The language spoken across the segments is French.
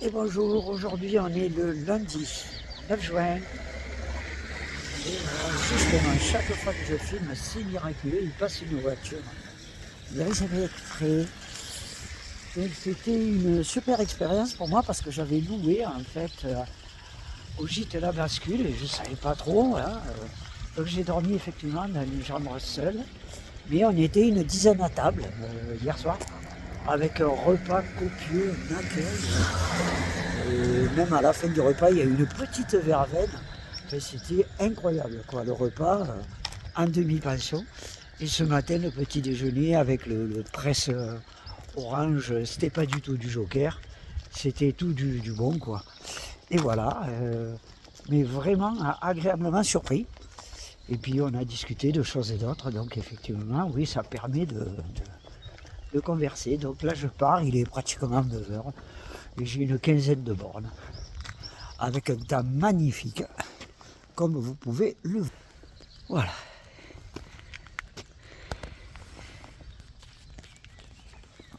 Et bonjour, aujourd'hui on est le lundi 9 juin. Et justement, chaque fois que je filme, c'est miraculeux, il passe une voiture. Il n'avait jamais exprès. Donc c'était une super expérience pour moi parce que j'avais loué en fait au gîte La Bascule et je ne savais pas trop. Hein, donc j'ai dormi effectivement dans une chambre seule. Mais on était une dizaine à table hier soir avec un repas copieux, un accueil. Et même à la fin du repas, il y a eu une petite verveine. Enfin, c'était incroyable, quoi, le repas en demi-pension. Et ce matin, le petit déjeuner avec le presse orange, c'était pas du tout du joker. C'était tout du bon, quoi. Et voilà, mais vraiment agréablement surpris. Et puis on a discuté de choses et d'autres, donc effectivement, oui, ça permet de converser. Donc là, je pars, il est pratiquement 9 heures et j'ai une quinzaine de bornes avec un temps magnifique, comme vous pouvez le voir. Voilà.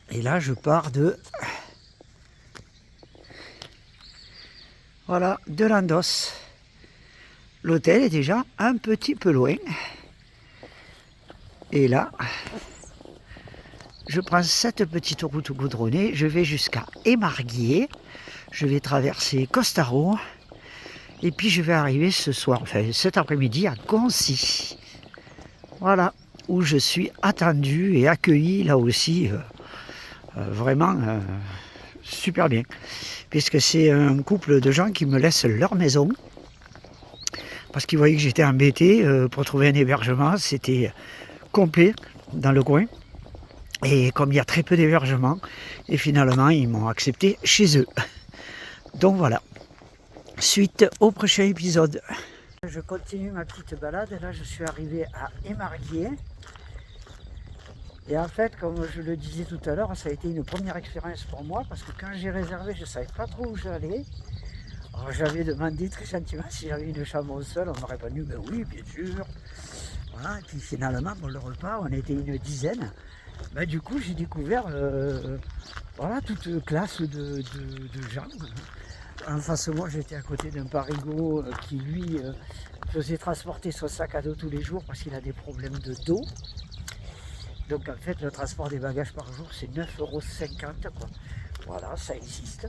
Et là, je pars de Landos. L'hôtel est déjà un petit peu loin. Et là, je prends cette petite route goudronnée, je vais jusqu'à Émarguier, je vais traverser Costaro, et puis je vais arriver ce soir, enfin cet après-midi à Concy. Voilà, où je suis attendu et accueilli là aussi, vraiment super bien. Puisque c'est un couple de gens qui me laissent leur maison, parce qu'ils voyaient que j'étais embêté pour trouver un hébergement, c'était complet dans le coin. Et comme il y a très peu d'hébergements, et finalement ils m'ont accepté chez eux. Donc voilà, suite au prochain épisode. Je continue ma petite balade, là je suis arrivé à Émarguier. Et en fait, comme je le disais tout à l'heure, ça a été une première expérience pour moi, parce que quand j'ai réservé, je ne savais pas trop où j'allais. Alors j'avais demandé très gentiment si j'avais une chambre seule, on m'a répondu ben oui, bien sûr. Voilà, et puis finalement, pour le repas, on était une dizaine. Ben, du coup, j'ai découvert voilà, toute classe de gens. En face de moi, j'étais à côté d'un parigot qui, lui, faisait transporter son sac à dos tous les jours parce qu'il a des problèmes de dos. Donc en fait, le transport des bagages par jour, c'est 9,50 €, quoi. Voilà, ça existe.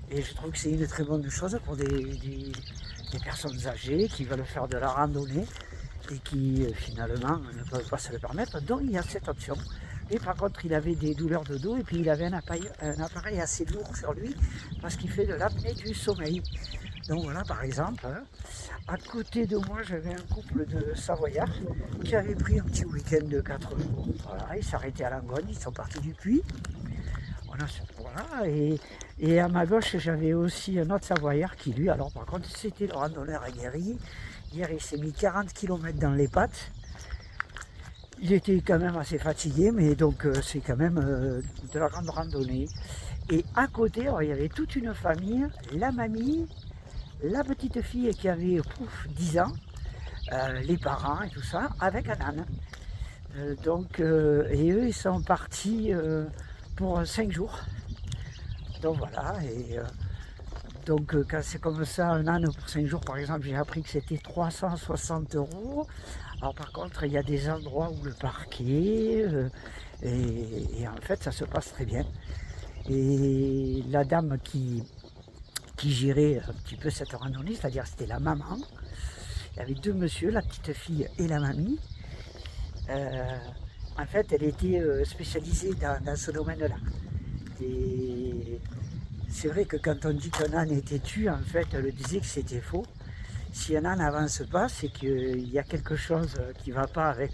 Et je trouve que c'est une très bonne chose pour des personnes âgées qui veulent faire de la randonnée et qui finalement ne peuvent pas se le permettre. Donc il y a cette option. Et par contre, il avait des douleurs de dos et puis il avait un appareil assez lourd sur lui parce qu'il fait de l'apnée du sommeil. Donc voilà, par exemple, hein, à côté de moi, j'avais un couple de Savoyards qui avait pris un petit week-end de 4 jours. Voilà, ils s'arrêtaient à Langogne, ils sont partis du Puy. Voilà, et à ma gauche, j'avais aussi un autre Savoyard qui, lui, alors par contre, c'était le randonneur aguerri. Hier, il s'est mis 40 km dans les pattes. Il était quand même assez fatigué, mais donc c'est quand même de la grande randonnée. Et à côté, alors, il y avait toute une famille, la mamie, la petite fille qui avait 10 ans, les parents et tout ça, avec un âne. Et eux, ils sont partis pour 5 jours. Donc voilà, et quand c'est comme ça, un âne pour 5 jours, par exemple, j'ai appris que c'était 360 €. Alors par contre, il y a des endroits où le parquet, et en fait, ça se passe très bien. Et la dame qui gérait un petit peu cette randonnée, c'est-à-dire c'était la maman, il y avait deux messieurs, la petite fille et la mamie. En fait, elle était spécialisée dans ce domaine-là. Et c'est vrai que quand on dit qu'un âne est têtu, en fait, elle disait que c'était faux. Si un âne n'avance pas, c'est qu'il y a quelque chose qui ne va pas avec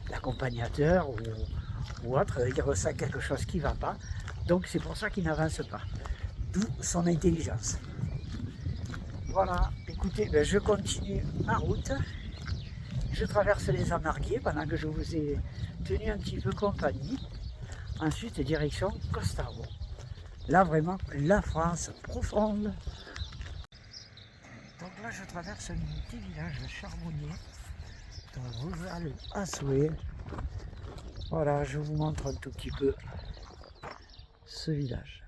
l'accompagnateur ou autre. Il ressent quelque chose qui ne va pas. Donc c'est pour ça qu'il n'avance pas. D'où son intelligence. Voilà, écoutez, ben, je continue ma route. Je traverse les Amarguiers pendant que je vous ai tenu un petit peu compagnie. Ensuite, direction Costaro. Là, vraiment, la France profonde. Donc là, je traverse un petit village charbonnier, rural à souhait. Voilà, je vous montre un tout petit peu ce village.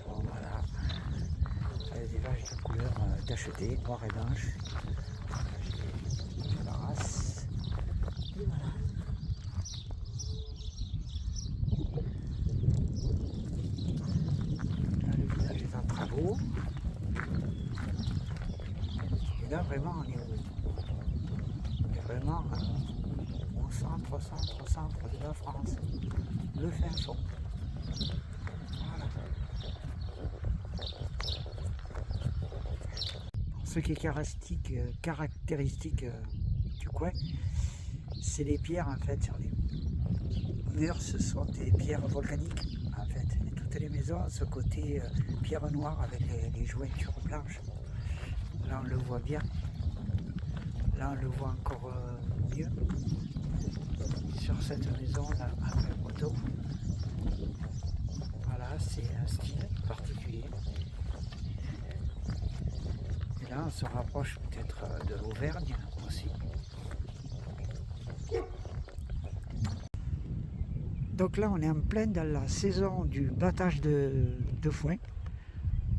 Donc voilà, des vaches de couleur tachetée, noir et blanche. J'ai la race. Et voilà. Là, le village est en travaux. Et là, vraiment, on est vraiment au centre de la France, le fin fond. Voilà. Ce qui est caractéristique du coin, c'est les pierres en fait sur les murs, ce sont des pierres volcaniques en fait. Et toutes les maisons ont ce côté pierre noire avec les jointures blanches. Là on le voit bien, là on le voit encore mieux sur cette maison là après le poteau. Voilà, c'est un style particulier. Et là on se rapproche peut-être de l'Auvergne aussi. Donc là on est en plein dans la saison du battage de foin.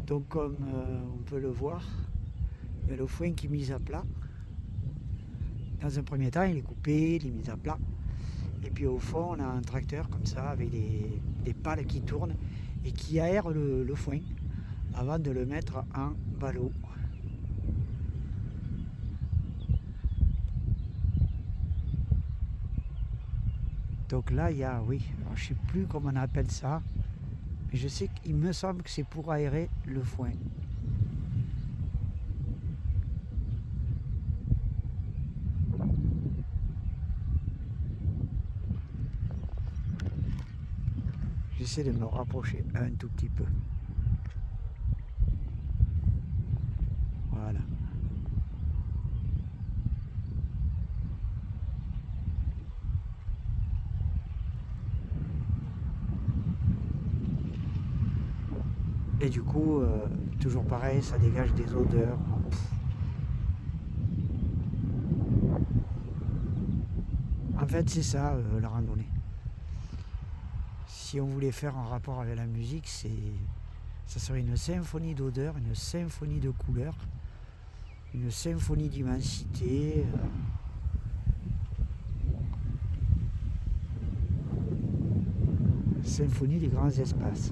Donc comme on peut le voir, il y a le foin qui est mis à plat. Dans un premier temps il est coupé, il est mis à plat. Et puis au fond on a un tracteur comme ça avec des pales qui tournent et qui aèrent le foin avant de le mettre en ballot. Donc là il y a, oui, alors je ne sais plus comment on appelle ça, mais je sais qu'il me semble que c'est pour aérer le foin. J'essaie de me rapprocher un tout petit peu. Voilà. Et du coup, toujours pareil, ça dégage des odeurs. En fait, c'est ça, la randonnée. Si on voulait faire un rapport avec la musique, ça serait une symphonie d'odeurs, une symphonie de couleurs, une symphonie d'immensité. Symphonie des grands espaces.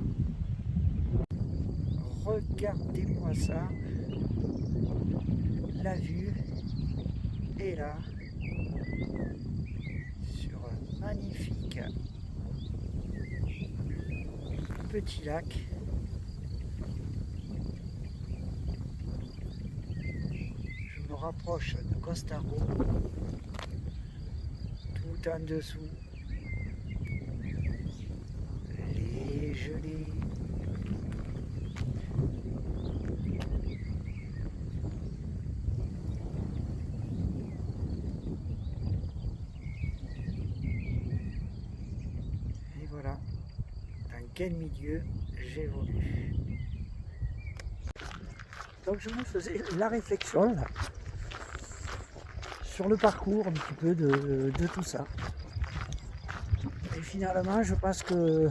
Regardez-moi ça. La vue est là sur un magnifique petit lac. Je me rapproche de Costaro, tout en dessous les gelées. Et voilà dans quel milieu j'évolue. Donc je me faisais la réflexion là, sur le parcours un petit peu de tout ça. Et finalement je pense que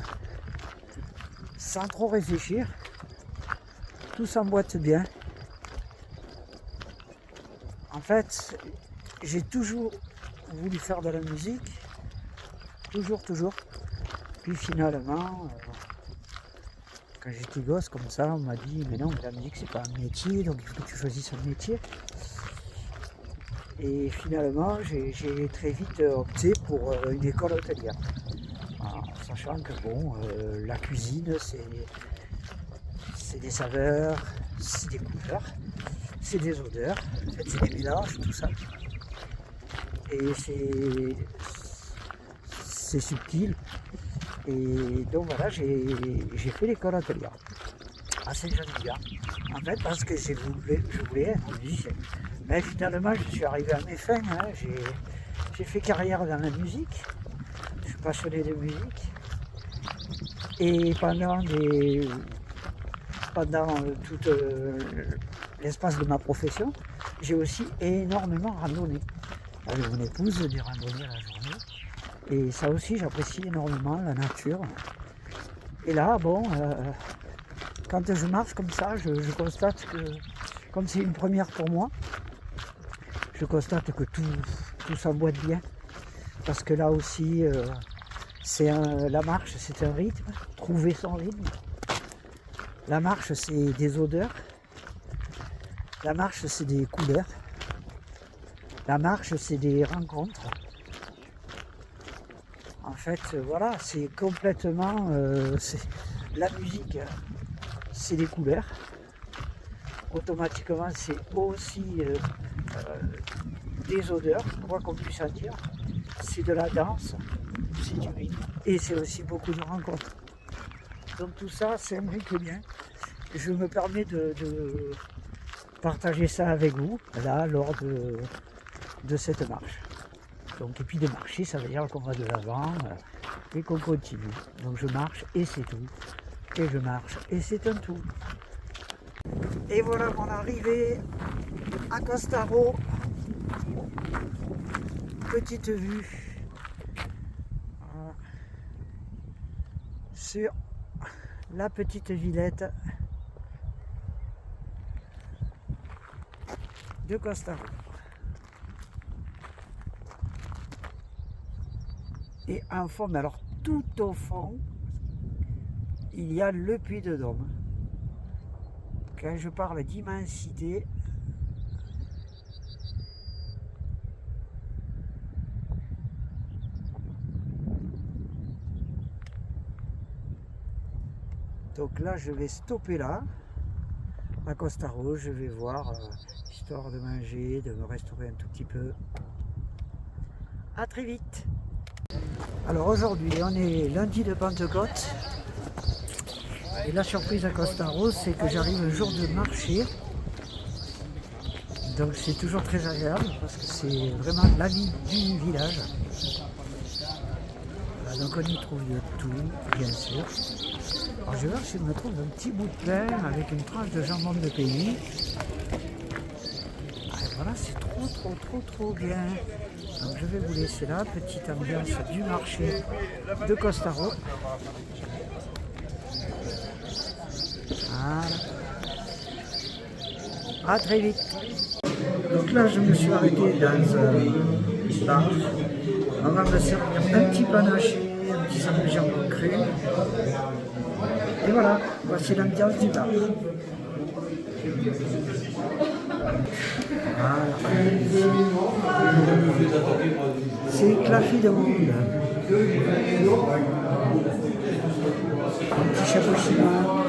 sans trop réfléchir, tout s'emboîte bien. En fait, j'ai toujours voulu faire de la musique, toujours. Puis finalement, quand j'étais gosse comme ça, on m'a dit mais non, la musique c'est pas un métier, donc il faut que tu choisisses un métier. Et finalement, j'ai très vite opté pour une école hôtelière. En sachant que bon, la cuisine c'est des saveurs, c'est des couleurs, c'est des odeurs, en fait, c'est des mélanges, tout ça. Et c'est subtil. Et donc voilà, j'ai fait l'école hôtelière à Saint-Jean-du-Gard. En fait, parce que je voulais être musicien. Mais finalement, je suis arrivé à mes fins. Hein. J'ai fait carrière dans la musique. Je suis passionné de musique. Et pendant tout l'espace de ma profession, j'ai aussi énormément randonné. Avec mon épouse, des randonnées à la journée. Et ça aussi, j'apprécie énormément la nature. Et là, bon, quand je marche comme ça, je constate que, comme c'est une première pour moi, je constate que tout s'emboîte bien. Parce que là aussi, la marche, c'est un rythme, trouver son rythme. La marche, c'est des odeurs. La marche, c'est des couleurs. La marche, c'est des rencontres. En fait, voilà, c'est complètement... la musique, c'est des couleurs. Automatiquement, c'est aussi des odeurs, quoi qu'on puisse en dire. C'est de la danse, c'est du rythme. Et c'est aussi beaucoup de rencontres. Donc tout ça s'imbrique bien. Je me permets de partager ça avec vous, là, lors de cette marche. Donc, et puis de marcher, ça veut dire qu'on va de l'avant et qu'on continue. Donc je marche et c'est tout. Et je marche et c'est un tout. Et voilà mon arrivée à Costaro. Petite vue sur la petite villette de Costaro. Et en fond, mais alors tout au fond, il y a le Puy de Dôme. Quand je parle d'immensité, donc là je vais stopper là, à Costaro, je vais voir, histoire de manger, de me restaurer un tout petit peu. À très vite. Alors aujourd'hui, on est lundi de Pentecôte. Et la surprise à Costaro, c'est que j'arrive un jour de marché. Donc c'est toujours très agréable parce que c'est vraiment la vie du village. Voilà, donc on y trouve de tout, bien sûr. Alors je vais voir si je me trouve un petit bout de pain avec une tranche de jambon de pays. Et voilà, c'est trop bien. Donc je vais vous laisser là, petite ambiance du marché de Costaro. Voilà. À très vite. Donc là je me suis arrêté dans un bar. On va me servir un petit panaché, un petit sandwich jambon cru. Et voilà, voici l'ambiance du bar. Voilà. C'est clafé de monde. Un petit chapeau chinois.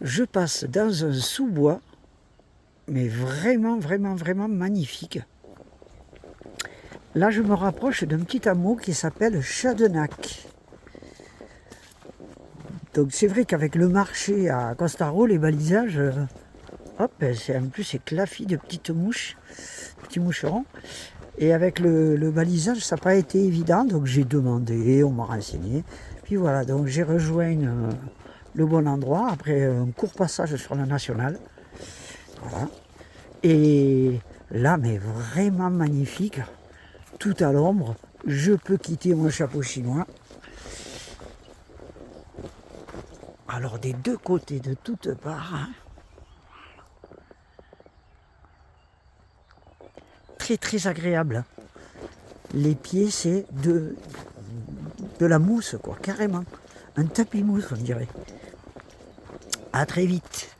Je passe dans un sous-bois, mais vraiment magnifique. Là, je me rapproche d'un petit hameau qui s'appelle Chadenac. Donc c'est vrai qu'avec le marché à Costaro, les balisages, hop, en plus c'est claffi de petites mouches, petits moucherons. Et avec le balisage, ça n'a pas été évident, donc j'ai demandé, on m'a renseigné. Puis voilà, donc j'ai rejoint le bon endroit après un court passage sur la nationale. Voilà. Et là, mais vraiment magnifique, tout à l'ombre. Je peux quitter mon chapeau chinois. Alors des deux côtés, de toutes parts, hein. Très agréable. Les pieds, c'est de la mousse, quoi, carrément. Un tapis mousse, on dirait. À très vite.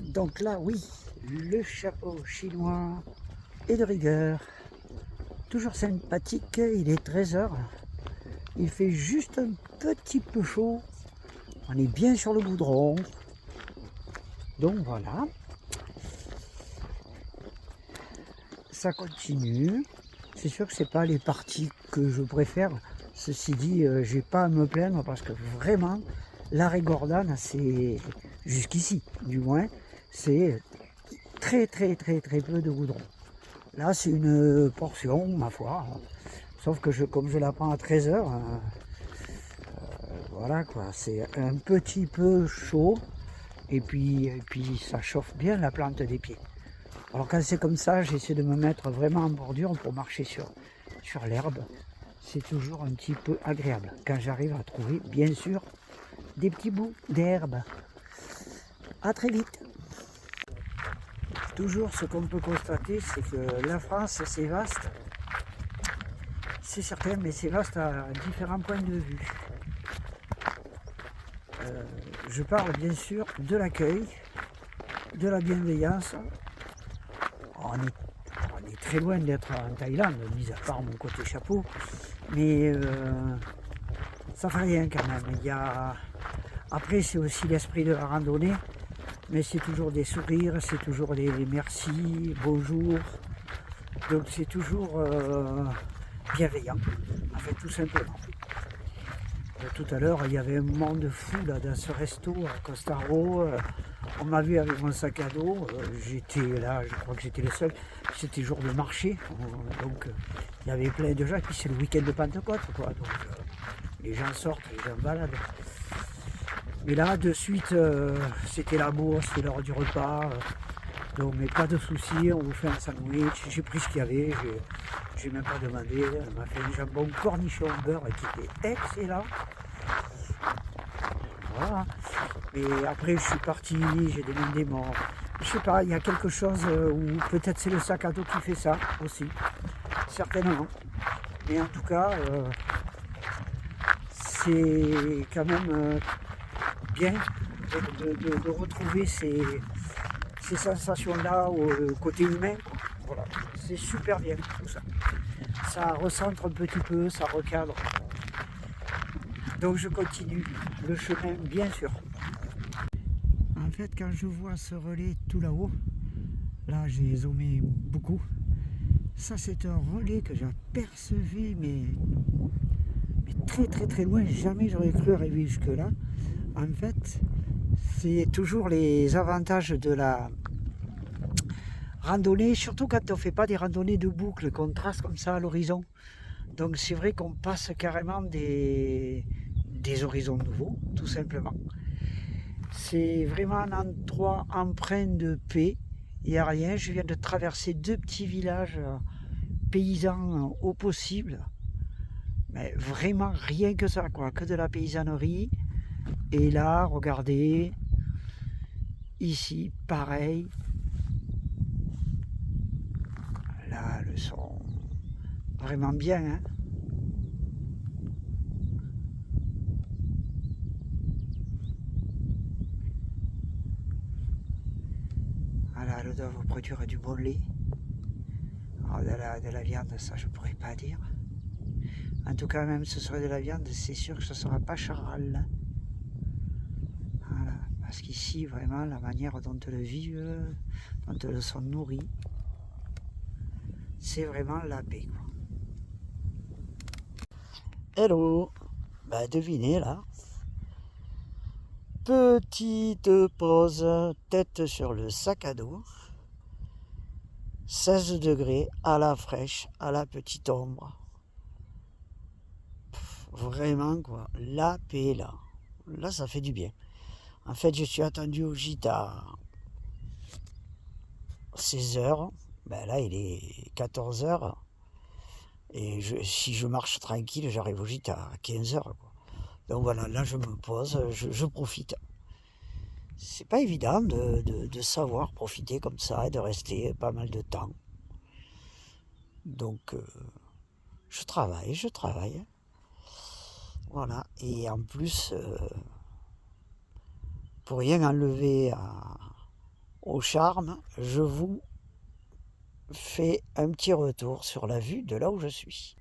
Donc là, oui, le chapeau chinois est de rigueur. Toujours sympathique, il est 13h. Il fait juste un petit peu chaud. On est bien sur le goudron. Donc voilà. Ça continue. C'est sûr que c'est pas les parties que je préfère. Ceci dit, j'ai pas à me plaindre parce que vraiment, l'arrêt Gordane, c'est jusqu'ici, du moins, c'est très peu de goudron. Là, c'est une portion, ma foi. Sauf que comme je la prends à 13h, voilà quoi, c'est un petit peu chaud. Et puis ça chauffe bien la plante des pieds. Alors quand c'est comme ça, j'essaie de me mettre vraiment en bordure pour marcher sur l'herbe. C'est toujours un petit peu agréable. Quand j'arrive à trouver, bien sûr, des petits bouts d'herbe. À très vite. Toujours ce qu'on peut constater, c'est que la France, c'est vaste. C'est certain, mais c'est vaste à différents points de vue. Je parle bien sûr de l'accueil, de la bienveillance. On est très loin d'être en Thaïlande, mis à part mon côté chapeau, mais ça fait rien quand même. Après, c'est aussi l'esprit de la randonnée, mais c'est toujours des sourires, c'est toujours des merci, bonjour. Donc c'est toujours bienveillant, en fait, tout simplement. Tout à l'heure, il y avait un monde fou là, dans ce resto à Costaro. On m'a vu avec mon sac à dos. J'étais là, je crois que j'étais le seul. C'était jour de marché. Donc il y avait plein de gens. Et puis c'est le week-end de Pentecôte, quoi. Donc les gens sortent, les gens baladent. Mais là, de suite, c'était la bourse, c'était l'heure du repas. Donc, mais pas de soucis, on vous fait un sandwich. J'ai pris ce qu'il y avait, j'ai même pas demandé. Elle m'a fait un jambon cornichon beurre qui était excellent. Voilà. Et après, je suis parti, j'ai demandé mon. Je sais pas, il y a quelque chose où peut-être c'est le sac à dos qui fait ça aussi. Certainement. Mais en tout cas, c'est quand même bien de retrouver ces sensations-là au côté humain. Voilà. C'est super bien tout ça. Ça recentre un petit peu, ça recadre. Donc je continue le chemin, bien sûr. En fait, quand je vois ce relais tout là-haut, là j'ai zoomé beaucoup. Ça, c'est un relais que j'apercevais, mais très très très loin. Jamais j'aurais cru arriver jusque-là. En fait, c'est toujours les avantages de la randonnée, surtout quand on ne fait pas des randonnées de boucle, qu'on trace comme ça à l'horizon. Donc c'est vrai qu'on passe carrément des horizons nouveaux, tout simplement. C'est vraiment un endroit empreint de paix. Il n'y a rien. Je viens de traverser 2 petits villages paysans au possible. Mais vraiment rien que ça, quoi. Que de la paysannerie. Et là, regardez. Ici, pareil. Là, le son. Vraiment bien, hein. Voilà, elle doit vous produire du bon lait. Alors de la viande, ça je pourrais pas dire. En tout cas, même si ce serait de la viande, c'est sûr que ce ne sera pas charal. Voilà, parce qu'ici, vraiment, la manière dont elles vivent, dont elles sont nourries, c'est vraiment la paix, quoi. Hello. Bah devinez là. Petite pause, tête sur le sac à dos. 16 degrés, à la fraîche, à la petite ombre. Vraiment quoi, la paix là. Là ça fait du bien. En fait je suis attendu au gîte à 16h. Ben là il est 14h. Et si je marche tranquille, j'arrive au gîte à 15h. Donc voilà, là je me pose, je profite. C'est pas évident de savoir profiter comme ça et de rester pas mal de temps. Donc je travaille. Voilà, et en plus, pour rien enlever au charme, je vous fais un petit retour sur la vue de là où je suis.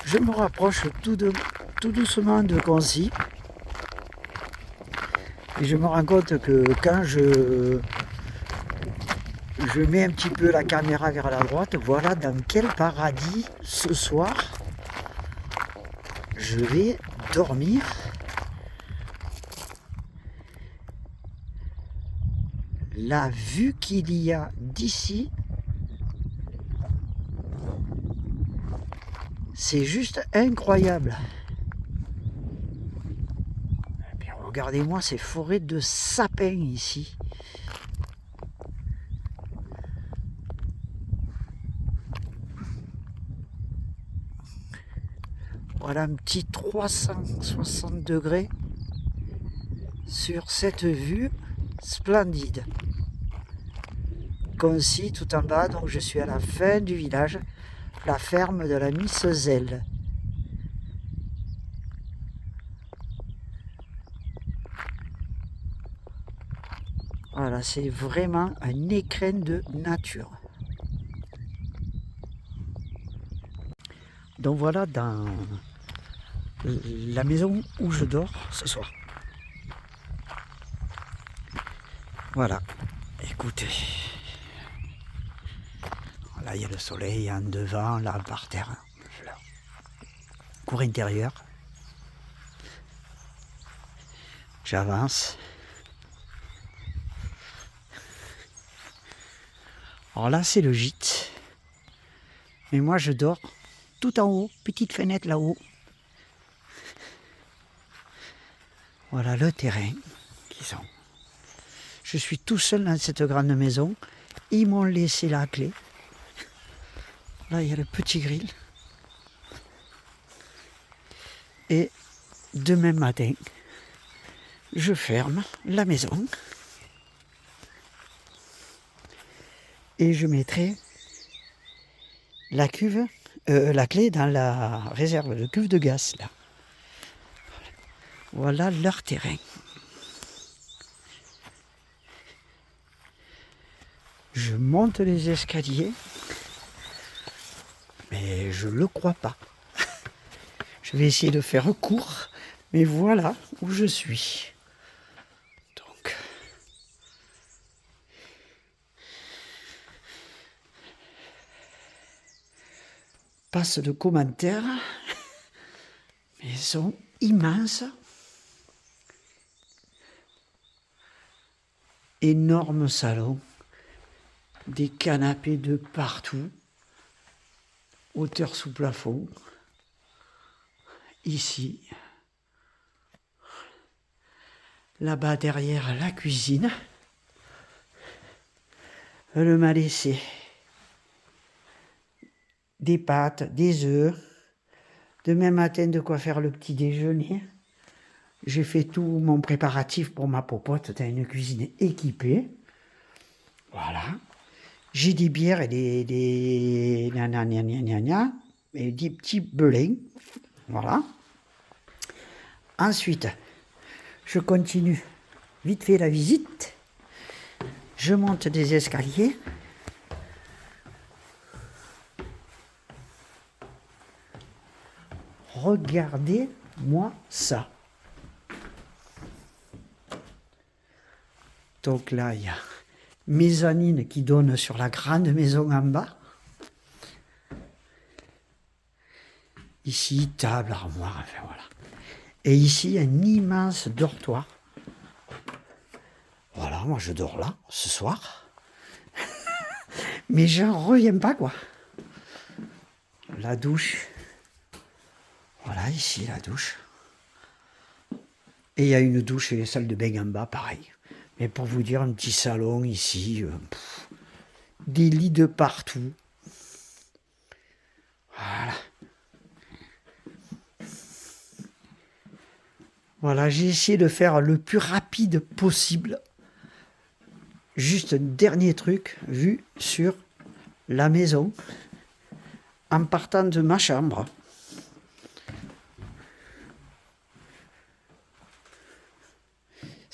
Je me rapproche tout doucement de Concy. Et je me rends compte que quand je mets un petit peu la caméra vers la droite, voilà dans quel paradis ce soir je vais dormir. La vue qu'il y a d'ici, c'est juste incroyable. Et puis regardez-moi ces forêts de sapins ici. Voilà un petit 360 degrés sur cette vue splendide. Concis tout en bas, donc je suis à la fin du village, la ferme de la Miss Zelle. Voilà, c'est vraiment un écrin de nature. Donc voilà dans la maison où je dors ce soir. Voilà, écoutez. Là, il y a le soleil en devant, là, par terre. Cour intérieure. J'avance. Alors là, c'est le gîte. Mais moi, je dors tout en haut, petite fenêtre là-haut. Voilà le terrain qui sont. Je suis tout seul dans cette grande maison. Ils m'ont laissé la clé. Là, il y a le petit grill. Et demain matin, je ferme la maison. Et je mettrai la cuve, la clé dans la réserve de cuve de gaz là. Voilà leur terrain. Je monte les escaliers, mais je le crois pas. Je vais essayer de faire court, mais voilà où je suis. Donc, passe de commentaires. Maison immense. Énorme salon. Des canapés de partout. Hauteur sous plafond. Ici. Là-bas derrière la cuisine. Elle m'a laissé des pâtes, des œufs. Demain matin, de quoi faire le petit déjeuner. J'ai fait tout mon préparatif pour ma popote dans une cuisine équipée. Voilà. J'ai des bières et des et des petits belins. Voilà. Ensuite, je continue vite fait la visite. Je monte des escaliers. Regardez-moi ça. Donc là, il y a mezzanine qui donne sur la grande maison en bas. Ici, table, armoire, enfin voilà. Et ici, un immense dortoir. Voilà, moi je dors là, ce soir. Mais j'en reviens pas, quoi. La douche. Voilà, ici, la douche. Et il y a une douche et les salles de bain en bas, pareil. Mais pour vous dire, un petit salon ici. Des lits de partout. Voilà. Voilà, j'ai essayé de faire le plus rapide possible. Juste un dernier truc, vu sur la maison, en partant de ma chambre.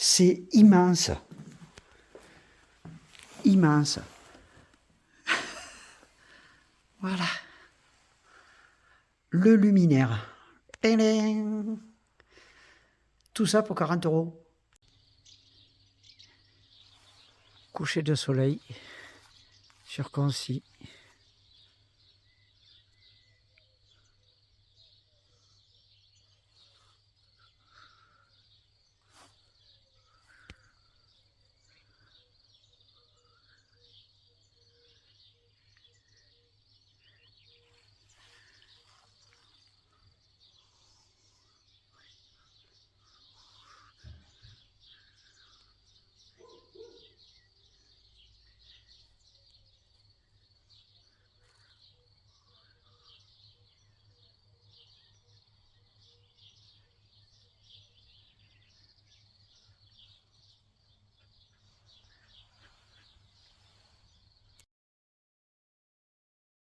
C'est immense. Immense. Voilà. Le luminaire. Tout ça pour 40 €. Coucher de soleil sur Concy.